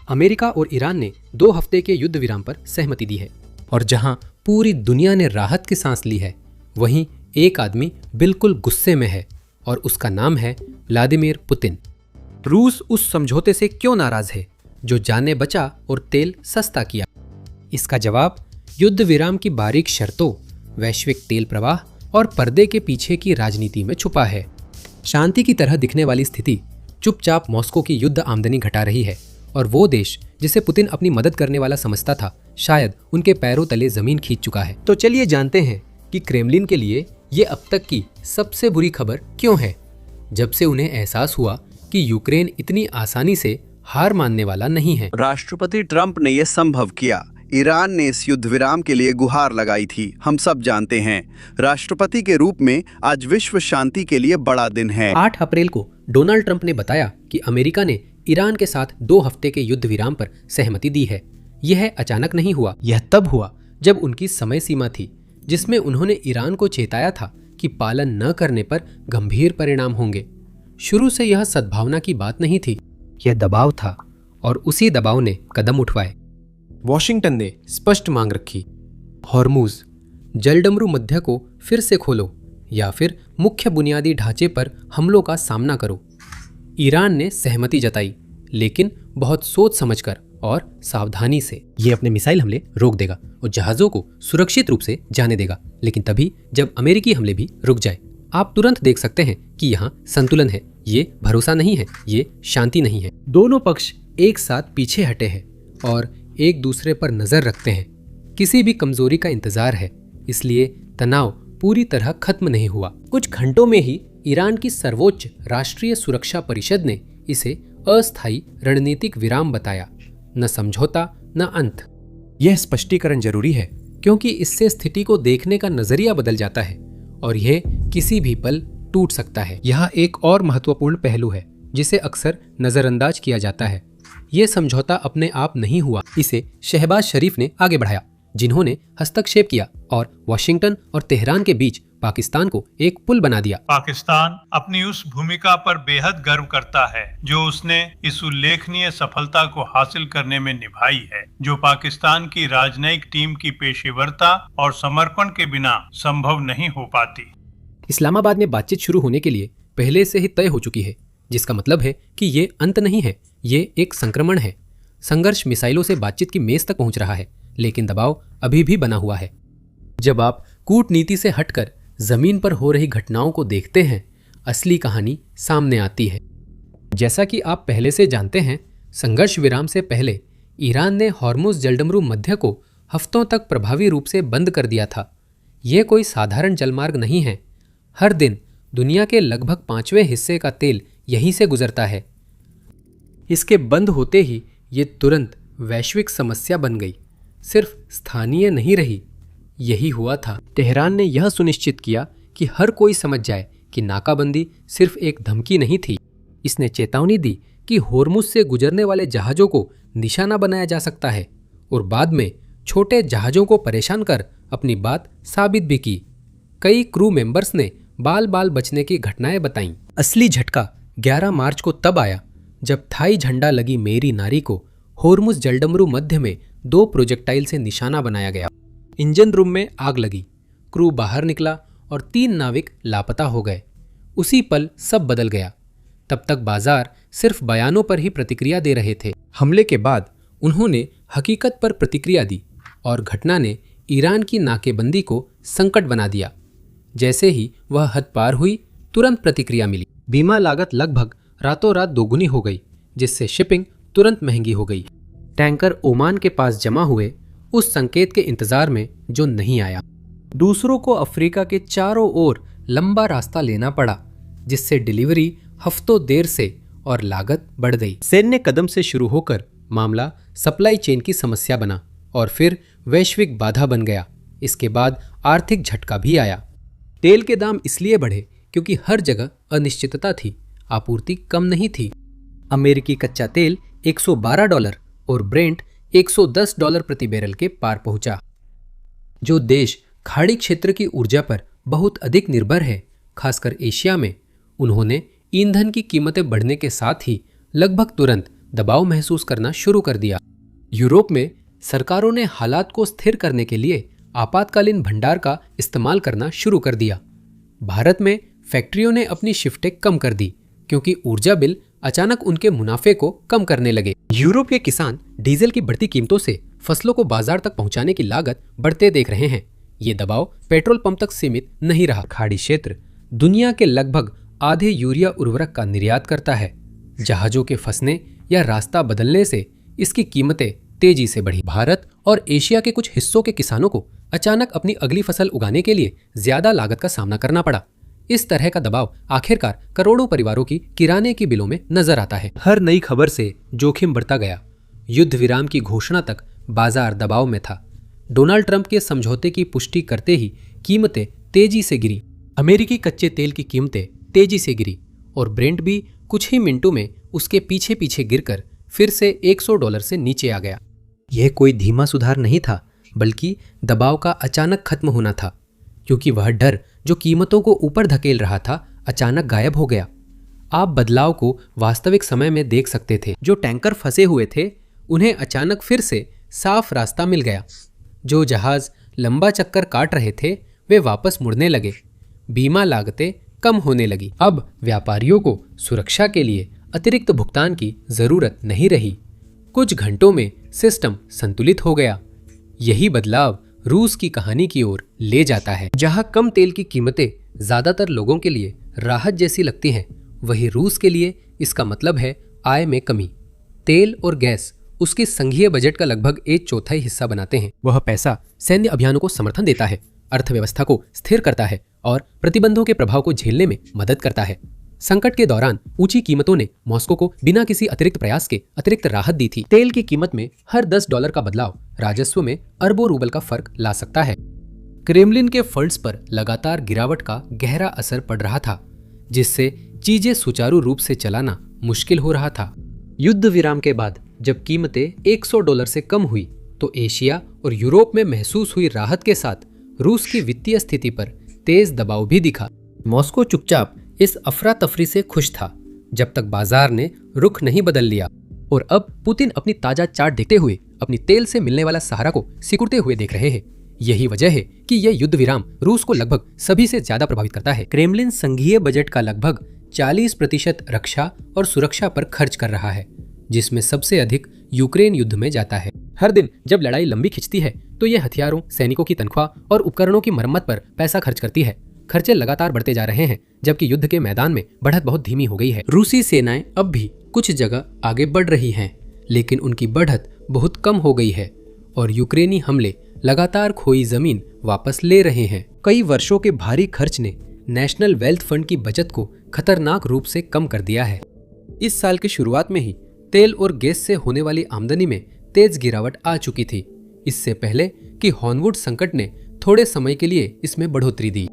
America और Iran ने 2 हफ्ते के युद्ध विराम पर सहमति दी है और जहां पूरी दुनिया ने राहत की सांस ली है, वहीं एक आदमी बिल्कुल गुस्से में है और उसका नाम है व्लादिमीर पुतिन। रूस उस समझौते से क्यों नाराज है जो जाने बचा और तेल सस्ता किया? इसका जवाब युद्ध विराम की बारीक शर्तों, वैश्विक तेल प्रवाह और पर्दे के पीछे की राजनीति में छुपा है। शांति की तरह दिखने वाली स्थिति चुपचाप मॉस्को की युद्ध आमदनी घटा रही है और वो देश जिसे पुतिन अपनी मदद करने वाला समझता था, शायद उनके पैरों तले जमीन खींच चुका है। तो चलिए जानते हैं कि क्रेमलिन के लिए ये अब तक की सबसे बुरी खबर क्यों है, जब से उन्हें एहसास हुआ कि यूक्रेन इतनी आसानी से हार मानने वाला नहीं है। राष्ट्रपति ट्रंप ने यह संभव किया। ईरान ने इस युद्ध विराम के लिए गुहार लगाई थी, हम सब जानते हैं। राष्ट्रपति के रूप में आज विश्व शांति के लिए बड़ा दिन है। 8 अप्रैल को डोनाल्ड ट्रंप ने बताया कि अमेरिका ने ईरान के साथ 2 हफ्ते के युद्ध विराम पर सहमति दी है। यह अचानक नहीं हुआ, यह तब हुआ जब उनकी समय सीमा थी, जिसमें उन्होंने ईरान को चेताया था कि पालन न करने पर गंभीर परिणाम होंगे। शुरू से यह सद्भावना की बात नहीं थी, यह दबाव था और उसी दबाव ने कदम उठवाए। वॉशिंगटन ने स्पष्ट मांग रखी, हॉर्मुज जलडमरू मध्य को फिर से खोलो या फिर मुख्य बुनियादी ढांचे पर हमलों का सामना करो। ईरान ने सहमति जताई, लेकिन बहुत सोच समझकर और सावधानी से। ये अपने मिसाइल हमले रोक देगा और जहाजों को सुरक्षित रूप से जाने देगा, लेकिन तभी जब अमेरिकी हमले भी रुक जाए। आप तुरंत देख सकते हैं कि यहाँ संतुलन है, ये भरोसा नहीं है, ये शांति नहीं है। दोनों पक्ष एक साथ पीछे हटे हैं और एक दूसरे पर नजर रखते हैं। किसी भी कमजोरी का इंतजार है, इसलिए तनाव पूरी तरह खत्म नहीं हुआ। कुछ घंटों में ही ईरान की सर्वोच्च राष्ट्रीय सुरक्षा परिषद ने इसे अस्थायी रणनीतिक विराम बताया, न समझौता न अंत। यह स्पष्टीकरण जरूरी है क्योंकि इससे स्थिति को देखने का नजरिया बदल जाता है और यह किसी भी पल टूट सकता है। यह एक और महत्वपूर्ण पहलू है जिसे अक्सर नजरअंदाज किया जाता है। यह समझौता अपने आप नहीं हुआ, इसे शहबाज शरीफ ने आगे बढ़ाया, जिन्होंने हस्तक्षेप किया और वाशिंगटन और तेहरान के बीच पाकिस्तान को एक पुल बना दिया। पाकिस्तान अपनी उस भूमिका पर बेहद गर्व करता है जो उसने इस उल्लेखनीय सफलता को हासिल करने में निभाई है, जो पाकिस्तान की राजनयिक टीम की पेशेवरता और समर्पण के बिना संभव नहीं हो पाती। इस्लामाबाद में बातचीत शुरू होने के लिए पहले से ही तय हो चुकी है, जिसका मतलब है कि ये अंत नहीं है, ये एक संक्रमण है। संघर्ष मिसाइलों से बातचीत की मेज तक पहुंच रहा है, लेकिन दबाव अभी भी बना हुआ है। जब आप कूटनीति से हटकर जमीन पर हो रही घटनाओं को देखते हैं, असली कहानी सामने आती है। जैसा कि आप पहले से जानते हैं, संघर्ष विराम से पहले ईरान ने हॉर्मुज जलडमरू मध्य को हफ्तों तक प्रभावी रूप से बंद कर दिया था। यह कोई साधारण जलमार्ग नहीं है। हर दिन दुनिया के लगभग 5वें हिस्से का तेल यहीं से गुजरता है। इसके बंद होते ही ये तुरंत वैश्विक समस्या बन गई, सिर्फ स्थानीय नहीं रही। यही हुआ था। तेहरान ने यह सुनिश्चित किया कि हर कोई समझ जाए कि नाकाबंदी सिर्फ एक धमकी नहीं थी। इसने चेतावनी दी कि होर्मुज से गुजरने वाले जहाज़ों को निशाना बनाया जा सकता है और बाद में छोटे जहाज़ों को परेशान कर अपनी बात साबित भी की। कई क्रू मेंबर्स ने बाल बाल बचने की घटनाएं बताईं। असली झटका 11 मार्च को तब आया जब थाई झंडा लगी मेरी नारी को होर्मुज जलडमरू मध्य में 2 प्रोजेक्टाइल से निशाना बनाया गया। इंजन रूम में आग लगी, क्रू बाहर निकला और 3 नाविक लापता हो गए। उसी पल सब बदल गया। तब तक बाजार सिर्फ बयानों पर ही प्रतिक्रिया दे रहे थे। हमले के बाद उन्होंने हकीकत पर प्रतिक्रिया दी और घटना ने ईरान की नाकेबंदी को संकट बना दिया। जैसे ही वह हद पार हुई, तुरंत प्रतिक्रिया मिली। बीमा लागत लगभग रातों रात दोगुनी हो गई, जिससे शिपिंग तुरंत महंगी हो गई। टैंकर ओमान के पास जमा हुए उस संकेत के इंतजार में जो नहीं आया। दूसरों को अफ्रीका के चारों ओर लंबा रास्ता लेना पड़ा, जिससे डिलीवरी हफ्तों देर से और लागत बढ़ गई। सैन्य कदम से शुरू होकर मामला सप्लाई चेन की समस्या बना और फिर वैश्विक बाधा बन गया। इसके बाद आर्थिक झटका भी आया। तेल के दाम इसलिए बढ़े क्योंकि हर जगह अनिश्चितता थी, आपूर्ति कम नहीं थी। अमेरिकी कच्चा तेल $112 और ब्रेंट $110 प्रति बैरल के पार पहुंचा। जो देश खाड़ी क्षेत्र की ऊर्जा पर बहुत अधिक निर्भर है, खासकर एशिया में, उन्होंने ईंधन की कीमतें बढ़ने के साथ ही लगभग तुरंत दबाव महसूस करना शुरू कर दिया। यूरोप में सरकारों ने हालात को स्थिर करने के लिए आपातकालीन भंडार का इस्तेमाल करना शुरू कर दिया। भारत में फैक्ट्रियों ने अपनी शिफ्टें कम कर दी क्योंकि ऊर्जा बिल अचानक उनके मुनाफे को कम करने लगे। यूरोप के किसान डीजल की बढ़ती कीमतों से फसलों को बाजार तक पहुंचाने की लागत बढ़ते देख रहे हैं। ये दबाव पेट्रोल पंप तक सीमित नहीं रहा। खाड़ी क्षेत्र दुनिया के लगभग आधे यूरिया उर्वरक का निर्यात करता है। जहाजों के फंसने या रास्ता बदलने से इसकी कीमतें तेजी से बढ़ी। भारत और एशिया के कुछ हिस्सों के किसानों को अचानक अपनी अगली फसल उगाने के लिए ज्यादा लागत का सामना करना पड़ा। इस तरह का दबाव आखिरकार करोड़ों परिवारों की किराने की बिलों में नजर आता है। हर नई खबर से जोखिम बढ़ता गया। युद्ध विराम की घोषणा तक बाजार दबाव में था। डोनाल्ड ट्रंप के समझौते की पुष्टि करते ही कीमतें तेजी से गिरी। अमेरिकी कच्चे तेल की कीमतें तेजी से गिरी और ब्रेंट भी कुछ ही मिनटों में उसके पीछे पीछे गिरकर फिर से $100 से नीचे आ गया। यह कोई धीमा सुधार नहीं था, बल्कि दबाव का अचानक खत्म होना था, क्योंकि वह डर जो कीमतों को ऊपर धकेल रहा था अचानक गायब हो गया। आप बदलाव को वास्तविक समय में देख सकते थे। जो टैंकर फंसे हुए थे उन्हें अचानक फिर से साफ रास्ता मिल गया। जो जहाज लंबा चक्कर काट रहे थे वे वापस मुड़ने लगे। बीमा लागतें कम होने लगी। अब व्यापारियों को सुरक्षा के लिए अतिरिक्त भुगतान की जरूरत नहीं रही। कुछ घंटों में सिस्टम संतुलित हो गया। यही बदलाव रूस की कहानी की ओर ले जाता है। जहां कम तेल की कीमतें ज्यादातर लोगों के लिए राहत जैसी लगती हैं, वहीं रूस के लिए इसका मतलब है आय में कमी। तेल और गैस उसके संघीय बजट का लगभग 1/4 हिस्सा बनाते हैं। वह पैसा सैन्य अभियानों को समर्थन देता है, अर्थव्यवस्था को स्थिर करता है और प्रतिबंधों के प्रभाव को झेलने में मदद करता है। संकट के दौरान ऊंची कीमतों ने मॉस्को को बिना किसी अतिरिक्त प्रयास के अतिरिक्त राहत दी थी। तेल की कीमत में हर $10 का बदलाव राजस्व में अरबों रूबल का फर्क ला सकता है। क्रेमलिन के फंड्स पर लगातार गिरावट का गहरा असर पड़ रहा था, जिससे चीजें सुचारू रूप से चलाना मुश्किल हो रहा था। युद्ध विराम के बाद जब कीमतें $100 से कम हुई तो एशिया और यूरोप में महसूस हुई राहत के साथ रूस की वित्तीय स्थिति पर तेज दबाव भी दिखा। मॉस्को चुपचाप इस अफरा तफरी से खुश था जब तक बाजार ने रुख नहीं बदल लिया, और अब पुतिन अपनी ताजा चार्ट देखते हुए अपनी तेल से मिलने वाला सहारा को सिकुड़ते हुए देख रहे हैं। यही वजह है कि यह युद्ध विराम रूस को लगभग सभी से ज्यादा प्रभावित करता है। क्रेमलिन संघीय बजट का लगभग 40% रक्षा और सुरक्षा पर खर्च कर रहा है, जिसमें सबसे अधिक यूक्रेन युद्ध में जाता है। हर दिन जब लड़ाई लंबी खिंचती है तो यह हथियारों, सैनिकों की तनख्वाह और उपकरणों की मरम्मत पर पैसा खर्च करती है। खर्चे लगातार बढ़ते जा रहे हैं, जबकि युद्ध के मैदान में बढ़त बहुत धीमी हो गई है। रूसी सेनाएं अब भी कुछ जगह आगे बढ़ रही हैं, लेकिन उनकी बढ़त बहुत कम हो गई है और यूक्रेनी हमले लगातार खोई जमीन वापस ले रहे हैं। कई वर्षों के भारी खर्च ने नेशनल वेल्थ फंड की बचत को खतरनाक रूप से कम कर दिया है। इस साल की शुरुआत में ही तेल और गैस से होने वाली आमदनी में तेज गिरावट आ चुकी थी, इससे पहले कि हॉर्नवुड संकट ने थोड़े समय के लिए इसमें बढ़ोतरी दी।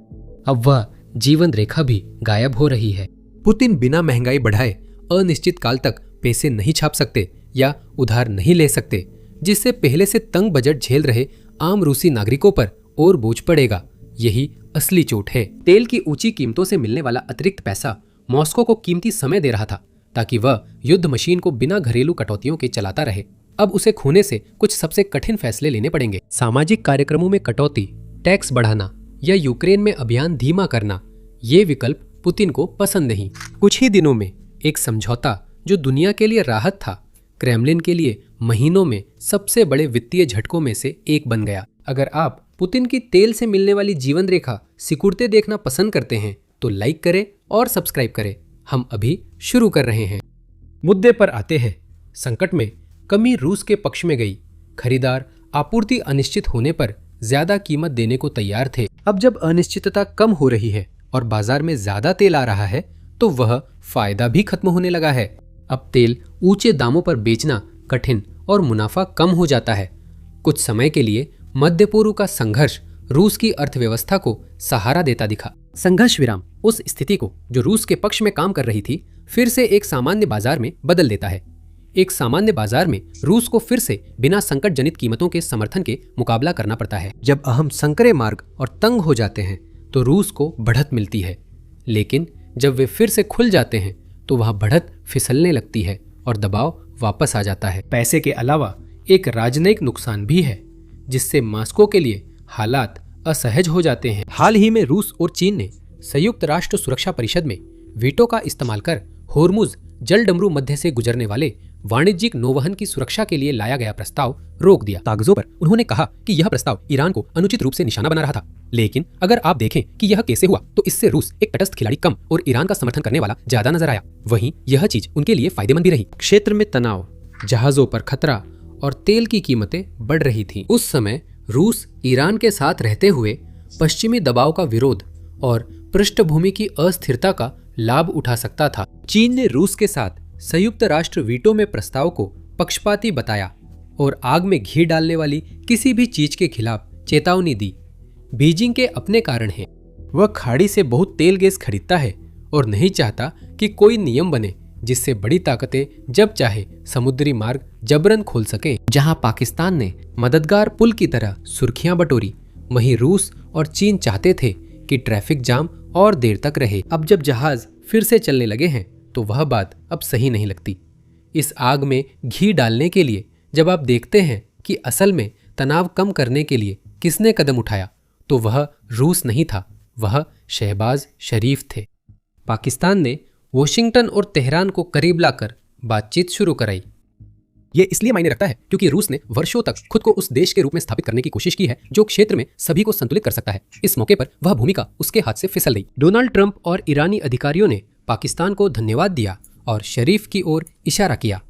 अब वह जीवन रेखा भी गायब हो रही है। पुतिन बिना महंगाई बढ़ाए अनिश्चित काल तक पैसे नहीं छाप सकते या उधार नहीं ले सकते, जिससे पहले से तंग बजट झेल रहे आम रूसी नागरिकों पर और बोझ पड़ेगा। यही असली चोट है। तेल की ऊंची कीमतों से मिलने वाला अतिरिक्त पैसा मॉस्को को कीमती समय दे रहा था ताकि वह युद्ध मशीन को बिना घरेलू कटौतियों के चलाता रहे। अब उसे खोने से कुछ सबसे कठिन फैसले लेने पड़ेंगे। सामाजिक कार्यक्रमों में कटौती, टैक्स बढ़ाना या यूक्रेन में अभियान धीमा करना, ये विकल्प पुतिन को पसंद नहीं। कुछ ही दिनों में एक समझौता जो दुनिया के लिए राहत था, क्रेमलिन के लिए महीनों में सबसे बड़े वित्तीय झटकों में से एक बन गया। अगर आप पुतिन की तेल से मिलने वाली जीवन रेखा सिकुड़ते देखना पसंद करते हैं तो लाइक करें और सब्सक्राइब करें। हम अभी शुरू कर रहे हैं। मुद्दे पर आते हैं। संकट में कमी रूस के पक्ष में गई। खरीदार आपूर्ति अनिश्चित होने पर ज्यादा कीमत देने को तैयार थे। अब जब अनिश्चितता कम हो रही है और बाजार में ज्यादा तेल आ रहा है तो वह फायदा भी खत्म होने लगा है। अब तेल ऊंचे दामों पर बेचना कठिन और मुनाफा कम हो जाता है। कुछ समय के लिए मध्य पूर्व का संघर्ष रूस की अर्थव्यवस्था को सहारा देता दिखा। संघर्ष विराम उस स्थिति को जो रूस के पक्ष में काम कर रही थी फिर से एक सामान्य बाजार में बदल देता है। एक सामान्य बाजार में रूस को फिर से बिना संकट जनित कीमतों के समर्थन के मुकाबला करना पड़ता है। जब अहम संकरे मार्ग और तंग हो जाते हैं तो रूस को बढ़त मिलती है, लेकिन जब वे फिर से खुल जाते हैं तो वह बढ़त फिसलने लगती है और दबाव वापस आ जाता है। पैसे के अलावा एक राजनयिक नुकसान भी है, जिससे मॉस्को के लिए हालात असहज हो जाते हैं। हाल ही में रूस और चीन ने संयुक्त राष्ट्र सुरक्षा परिषद में वीटो का इस्तेमाल कर होर्मुज जलडमरू मध्य से गुजरने वाले वाणिज्यिक नौवहन की सुरक्षा के लिए लाया गया प्रस्ताव रोक दिया। कागजों पर उन्होंने कहा कि यह प्रस्ताव ईरान को अनुचित रूप से निशाना बना रहा था, लेकिन अगर आप देखें कि यह कैसे हुआ तो इससे रूस एक तटस्थ खिलाड़ी कम और ईरान का समर्थन करने वाला ज्यादा नजर आया। वहीं यह चीज उनके लिए फायदेमंद भी रही। क्षेत्र में तनाव, जहाजों पर खतरा और तेल की कीमतें बढ़ रही थी। उस समय रूस ईरान के साथ रहते हुए पश्चिमी दबाव का विरोध और पृष्ठभूमि की अस्थिरता का लाभ उठा सकता था। चीन ने रूस के साथ संयुक्त राष्ट्र वीटो में प्रस्ताव को पक्षपाती बताया और आग में घी डालने वाली किसी भी चीज के खिलाफ चेतावनी दी। बीजिंग के अपने कारण हैं। वह खाड़ी से बहुत तेल गैस खरीदता है और नहीं चाहता कि कोई नियम बने जिससे बड़ी ताकतें जब चाहे समुद्री मार्ग जबरन खोल सके। जहां पाकिस्तान ने मददगार पुल की तरह सुर्खियां बटोरी, वहीं रूस और चीन चाहते थे कि ट्रैफिक जाम और देर तक रहे। अब जब जहाज फिर से चलने लगे हैं तो वह बात अब सही नहीं लगती। इस आग में घी डालने के लिए जब आप देखते हैं कि असल में तनाव कम करने के लिए किसने कदम उठाया, तो वह रूस नहीं था, वह शहबाज शरीफ थे। पाकिस्तान ने वॉशिंगटन और तेहरान को करीब लाकर बातचीत शुरू कराई। ये इसलिए मायने रखता है क्योंकि रूस ने वर्षों तक खुद को उस देश के रूप में स्थापित करने की कोशिश की है जो क्षेत्र में सभी को संतुलित कर सकता है। इस मौके पर वह भूमिका उसके हाथ से फिसल गई। डोनाल्ड ट्रंप और ईरानी अधिकारियों ने पाकिस्तान को धन्यवाद दिया और शरीफ की ओर इशारा किया।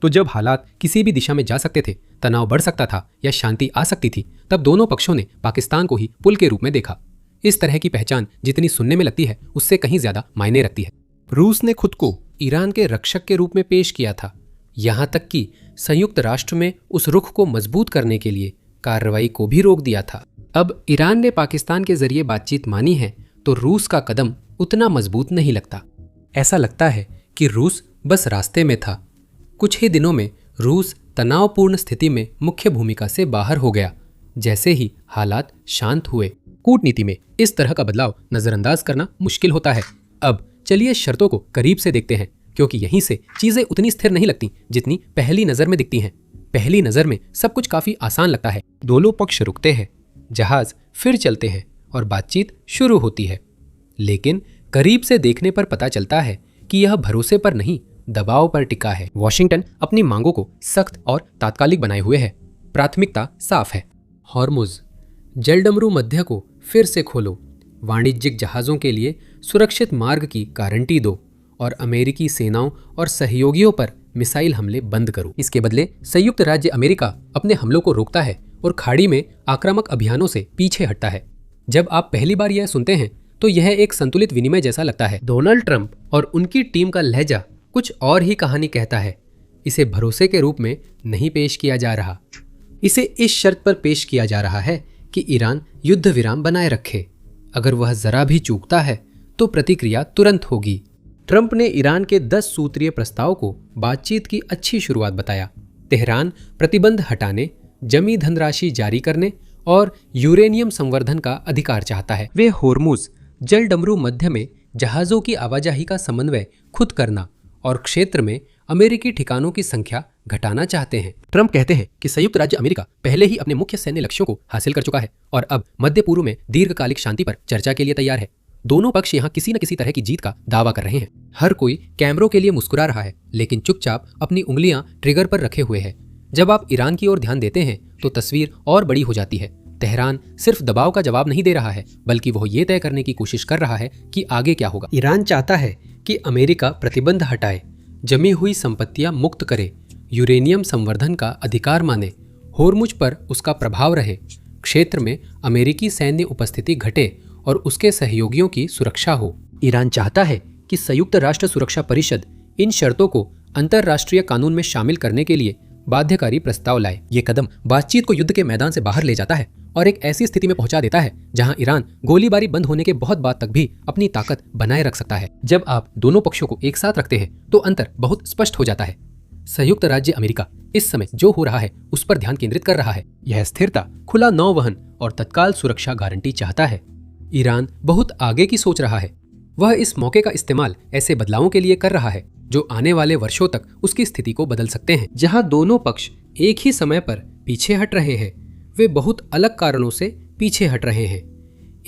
तो जब हालात किसी भी दिशा में जा सकते थे, तनाव बढ़ सकता था या शांति आ सकती थी, तब दोनों पक्षों ने पाकिस्तान को ही पुल के रूप में देखा। इस तरह की पहचान जितनी सुनने में लगती है उससे कहीं ज्यादा मायने रखती है। रूस ने खुद को ईरान के रक्षक के रूप में पेश किया था, यहां तक कि संयुक्त राष्ट्र में उस रुख को मजबूत करने के लिए कार्रवाई को भी रोक दिया था। अब ईरान ने पाकिस्तान के जरिए बातचीत मानी है तो रूस का कदम उतना मजबूत नहीं लगता। ऐसा लगता है कि रूस बस रास्ते में था। कुछ ही दिनों में रूस तनावपूर्ण स्थिति में मुख्य भूमिका से बाहर हो गया। जैसे ही हालात शांत हुए, कूटनीति में इस तरह का बदलाव नजरअंदाज करना मुश्किल होता है। अब चलिए शर्तों को करीब से देखते हैं, क्योंकि यहीं से चीजें उतनी स्थिर नहीं लगती जितनी पहली नजर में दिखती हैं। पहली नजर में सब कुछ काफी आसान लगता है। दोनों पक्ष रुकते हैं, जहाज फिर चलते हैं और बातचीत शुरू होती है। लेकिन करीब से देखने पर पता चलता है कि यह भरोसे पर नहीं, दबाव पर टिका है। वॉशिंगटन अपनी मांगों को सख्त और तात्कालिक बनाए हुए है। प्राथमिकता साफ है। हॉर्मुज जलडमरू मध्य को फिर से खोलो, वाणिज्यिक जहाज़ों के लिए सुरक्षित मार्ग की गारंटी दो और अमेरिकी सेनाओं और सहयोगियों पर मिसाइल हमले बंद करो। इसके बदले संयुक्त राज्य अमेरिका अपने हमलों को रोकता है और खाड़ी में आक्रामक अभियानों से पीछे हटता है। जब आप पहली बार यह सुनते हैं तो यह एक संतुलित विनिमय जैसा लगता है। डोनाल्ड ट्रंप और उनकी टीम का लहजा कुछ और ही कहानी कहता है। इसे भरोसे के रूप में नहीं पेश किया जा रहा, इसे इस शर्त पर पेश किया जा रहा है कि ईरान युद्ध विराम बनाए रखे। अगर वह जरा भी चूकता है तो प्रतिक्रिया तुरंत होगी। ट्रंप ने ईरान के 10 सूत्रीय प्रस्ताव को बातचीत की अच्छी शुरुआत बताया। तेहरान प्रतिबंध हटाने, जमी धनराशि जारी करने और यूरेनियम संवर्धन का अधिकार चाहता है। वे होर्मुज जलडमरू मध्य में जहाजों की आवाजाही का समन्वय खुद करना और क्षेत्र में अमेरिकी ठिकानों की संख्या घटाना चाहते हैं। ट्रंप कहते हैं कि संयुक्त राज्य अमेरिका पहले ही अपने मुख्य सैन्य लक्ष्यों को हासिल कर चुका है और अब मध्य पूर्व में दीर्घकालिक शांति पर चर्चा के लिए तैयार है। दोनों पक्ष यहाँ किसी न किसी तरह की जीत का दावा कर रहे हैं। हर कोई कैमरों के लिए मुस्कुरा रहा है, लेकिन चुपचाप अपनी उंगलियां ट्रिगर पर रखे हुए है। जब आप ईरान की ओर ध्यान देते हैं तो तस्वीर और बड़ी हो जाती है। तेहरान सिर्फ दबाव का जवाब नहीं दे रहा है, बल्कि वह ये तय करने की कोशिश कर रहा है कि आगे क्या होगा। ईरान चाहता है कि अमेरिका प्रतिबंध हटाए, जमी हुई संपत्तियां मुक्त करे, यूरेनियम संवर्धन का अधिकार माने, होर्मुज पर उसका प्रभाव रहे, क्षेत्र में अमेरिकी सैन्य उपस्थिति घटे और उसके सहयोगियों की सुरक्षा हो। ईरान चाहता है कि संयुक्त राष्ट्र सुरक्षा परिषद इन शर्तों को अंतर्राष्ट्रीय कानून में शामिल करने के लिए बाध्यकारी प्रस्ताव लाए। ये कदम बातचीत को युद्ध के मैदान से बाहर ले जाता है और एक ऐसी स्थिति में पहुंचा देता है जहां ईरान गोलीबारी बंद होने के बहुत बाद तक भी अपनी ताकत बनाए रख सकता है। जब आप दोनों पक्षों को एक साथ रखते हैं तो अंतर बहुत स्पष्ट हो जाता है। संयुक्त राज्य अमेरिका इस समय जो हो रहा है उस पर ध्यान केंद्रित कर रहा है। यह स्थिरता, खुला नौवहन और तत्काल सुरक्षा गारंटी चाहता है। ईरान बहुत आगे की सोच रहा है। वह इस मौके का इस्तेमाल ऐसे बदलावों के लिए कर रहा है जो आने वाले वर्षों तक उसकी स्थिति को बदल सकते हैं। जहां दोनों पक्ष एक ही समय पर पीछे हट रहे हैं, वे बहुत अलग कारणों से पीछे हट रहे हैं।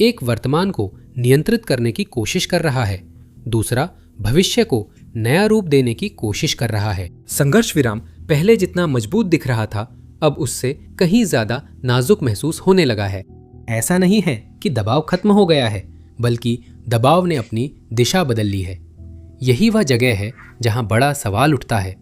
एक वर्तमान को नियंत्रित करने की कोशिश कर रहा है, दूसरा भविष्य को नया रूप देने की कोशिश कर रहा है। संघर्ष विराम पहले जितना मजबूत दिख रहा था, अब उससे कहीं ज्यादा नाजुक महसूस होने लगा है। ऐसा नहीं है कि दबाव खत्म हो गया है, बल्कि दबाव ने अपनी दिशा बदल ली है। यही वह जगह है जहां बड़ा सवाल उठता है।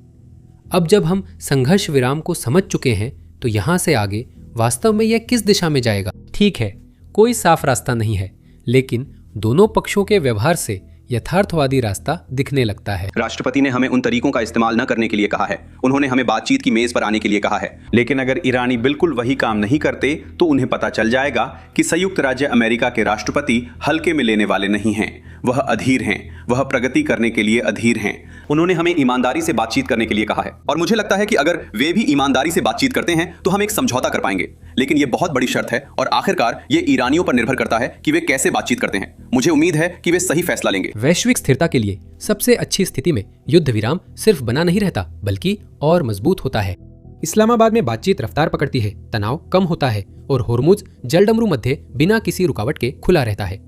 अब जब हम संघर्ष विराम को समझ चुके हैं, तो यहां से आगे वास्तव में यह किस दिशा में जाएगा? ठीक है, कोई साफ रास्ता नहीं है, लेकिन दोनों पक्षों के व्यवहार से यथार्थवादी रास्ता दिखने लगता है। राष्ट्रपति ने हमें उन तरीकों का इस्तेमाल न करने के लिए कहा है। उन्होंने हमें बातचीत की मेज पर आने के लिए कहा है। लेकिन अगर ईरानी बिल्कुल वही काम नहीं करते, तो उन्हें पता चल जाएगा कि संयुक्त राज्य अमेरिका के राष्ट्रपति हल्के में लेने वाले नहीं हैं। वह अधीर हैं, वह प्रगति करने के लिए अधीर हैं। उन्होंने हमें ईमानदारी से बातचीत करने के लिए कहा है, और मुझे लगता है कि अगर वे भी ईमानदारी से बातचीत करते हैं तो हम एक समझौता कर पाएंगे। लेकिन ये बहुत बड़ी शर्त है, और आखिरकार ये ईरानियों पर निर्भर करता है कि वे कैसे बातचीत करते हैं। मुझे उम्मीद है कि वे सही फैसला लेंगे। वैश्विक स्थिरता के लिए सबसे अच्छी स्थिति में युद्ध विराम सिर्फ बना नहीं रहता, बल्कि और मजबूत होता है। इस्लामाबाद में बातचीत रफ्तार पकड़ती है, तनाव कम होता है और होर्मुज जलडमरू मध्य बिना किसी रुकावट के खुला रहता है।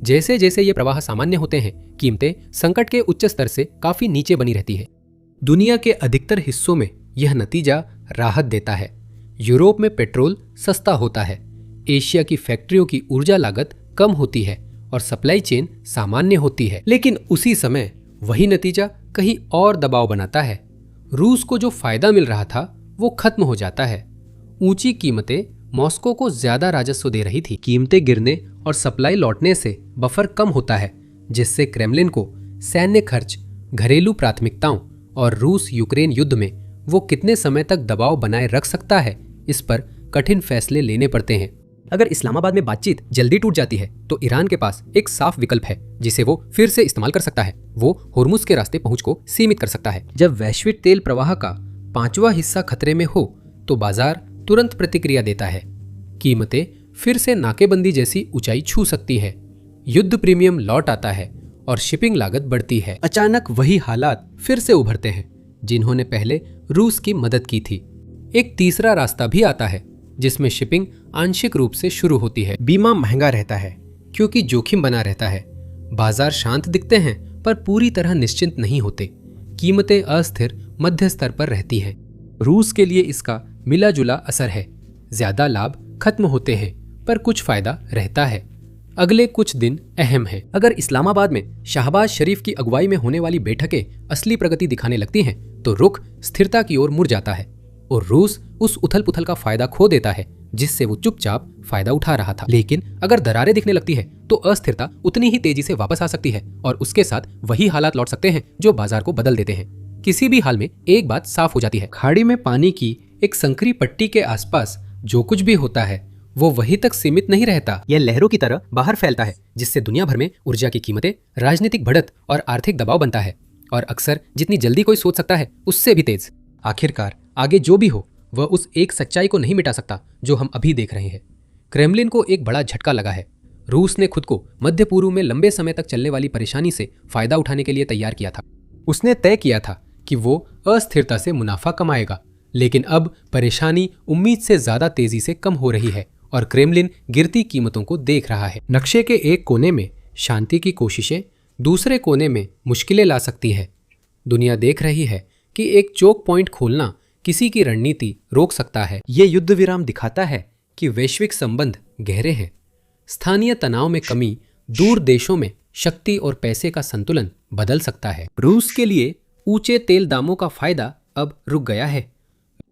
जैसे जैसे ये प्रवाह सामान्य होते हैं, कीमतें संकट के उच्च स्तर से काफी नीचे बनी रहती है। दुनिया के अधिकतर हिस्सों में यह नतीजा राहत देता है। यूरोप में पेट्रोल सस्ता होता है, एशिया की फैक्ट्रियों की ऊर्जा लागत कम होती है और सप्लाई चेन सामान्य होती है। लेकिन उसी समय वही नतीजा कहीं और दबाव बनाता है। रूस को जो फायदा मिल रहा था वो खत्म हो जाता है। ऊंची कीमतें मॉस्को को ज्यादा राजस्व दे रही थी। कीमतें गिरने और सप्लाई लौटने से बफर कम होता है, जिससे क्रेमलिन को सैन्य खर्च, घरेलू प्राथमिकताओं और रूस यूक्रेन युद्ध में वो कितने समय तक दबाव बनाए रख सकता है, इस पर कठिन फैसले लेने पड़ते हैं। अगर इस्लामाबाद में बातचीत जल्दी टूट जाती है, तो ईरान के पास एक साफ विकल्प है जिसे वो फिर से इस्तेमाल कर सकता है। वो होर्मुज के रास्ते पहुंच को सीमित कर सकता है। जब वैश्विक तेल प्रवाह का 5वां हिस्सा खतरे में हो, तो बाजार तुरंत प्रतिक्रिया देता है। कीमतें फिर से नाकेबंदी जैसी ऊंचाई छू सकती है, युद्ध प्रीमियम लौट आता है और शिपिंग लागत बढ़ती है। अचानक वही हालात फिर से उभरते हैं जिन्होंने पहले रूस की मदद की थी। एक तीसरा रास्ता भी आता है जिसमें शिपिंग आंशिक रूप से शुरू होती है। बीमा महंगा रहता है क्योंकि जोखिम बना रहता है। बाजार शांत दिखते हैं पर पूरी तरह निश्चिंत नहीं होते। कीमतें अस्थिर मध्य स्तर पर रहती हैं। रूस के लिए इसका मिला जुला असर है। ज्यादा लाभ खत्म होते हैं पर कुछ फायदा रहता है। अगले कुछ दिन अहम है। अगर इस्लामाबाद में शाहबाज शरीफ की अगुवाई में होने वाली बैठकें असली प्रगति दिखाने लगती हैं, तो रुख स्थिरता की ओर मुड़ जाता है और रूस उस उथल पुथल का फायदा खो देता है जिससे वो चुपचाप फायदा उठा रहा था। लेकिन अगर दरारें दिखने लगती है, तो अस्थिरता उतनी ही तेजी से वापस आ सकती है और उसके साथ वही हालात लौट सकते हैं जो बाजार को बदल देते हैं। किसी भी हाल में एक बात साफ हो जाती है, खाड़ी में पानी की एक संकरी पट्टी के आसपास जो कुछ भी होता है वो वहीं तक सीमित नहीं रहता। यह लहरों की तरह बाहर फैलता है, जिससे दुनिया भर में ऊर्जा की कीमतें, राजनीतिक बढ़त और आर्थिक दबाव बनता है, और अक्सर जितनी जल्दी कोई सोच सकता है उससे भी तेज। आखिरकार आगे जो भी हो, वह उस एक सच्चाई को नहीं मिटा सकता जो हम अभी देख रहे हैं। क्रेमलिन को एक बड़ा झटका लगा है। रूस ने खुद को मध्य पूर्व में लंबे समय तक चलने वाली परेशानी से फायदा उठाने के लिए तैयार किया था। उसने तय किया था कि वो अस्थिरता से मुनाफा कमाएगा, लेकिन अब परेशानी उम्मीद से ज्यादा तेजी से कम हो रही है और क्रेमलिन गिरती कीमतों को देख रहा है। नक्शे के एक कोने में शांति की कोशिशें दूसरे कोने में मुश्किलें ला सकती है। दुनिया देख रही है कि एक चोक पॉइंट खोलना किसी की रणनीति रोक सकता है। ये युद्ध विराम दिखाता है कि वैश्विक संबंध गहरे हैं। स्थानीय तनाव में कमी दूर देशों में शक्ति और पैसे का संतुलन बदल सकता है। रूस के लिए ऊंचे तेल दामों का फायदा अब रुक गया है।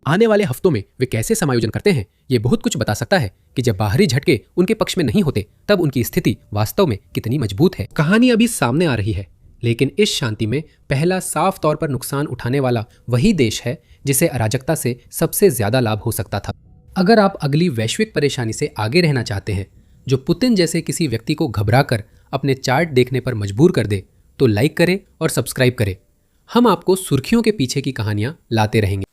आने वाले हफ्तों में वे कैसे समायोजन करते हैं, ये बहुत कुछ बता सकता है कि जब बाहरी झटके उनके पक्ष में नहीं होते, तब उनकी स्थिति वास्तव में कितनी मजबूत है। कहानी अभी सामने आ रही है, लेकिन इस शांति में पहला साफ तौर पर नुकसान उठाने वाला वही देश है जिसे अराजकता से सबसे ज्यादा लाभ हो सकता था। अगर आप अगली वैश्विक परेशानी से आगे रहना चाहते हैं, जो पुतिन जैसे किसी व्यक्ति को घबराकर अपने चार्ट देखने पर मजबूर कर दे, तो लाइक करें और सब्सक्राइब करें। हम आपको सुर्खियों के पीछे की कहानियां लाते रहेंगे।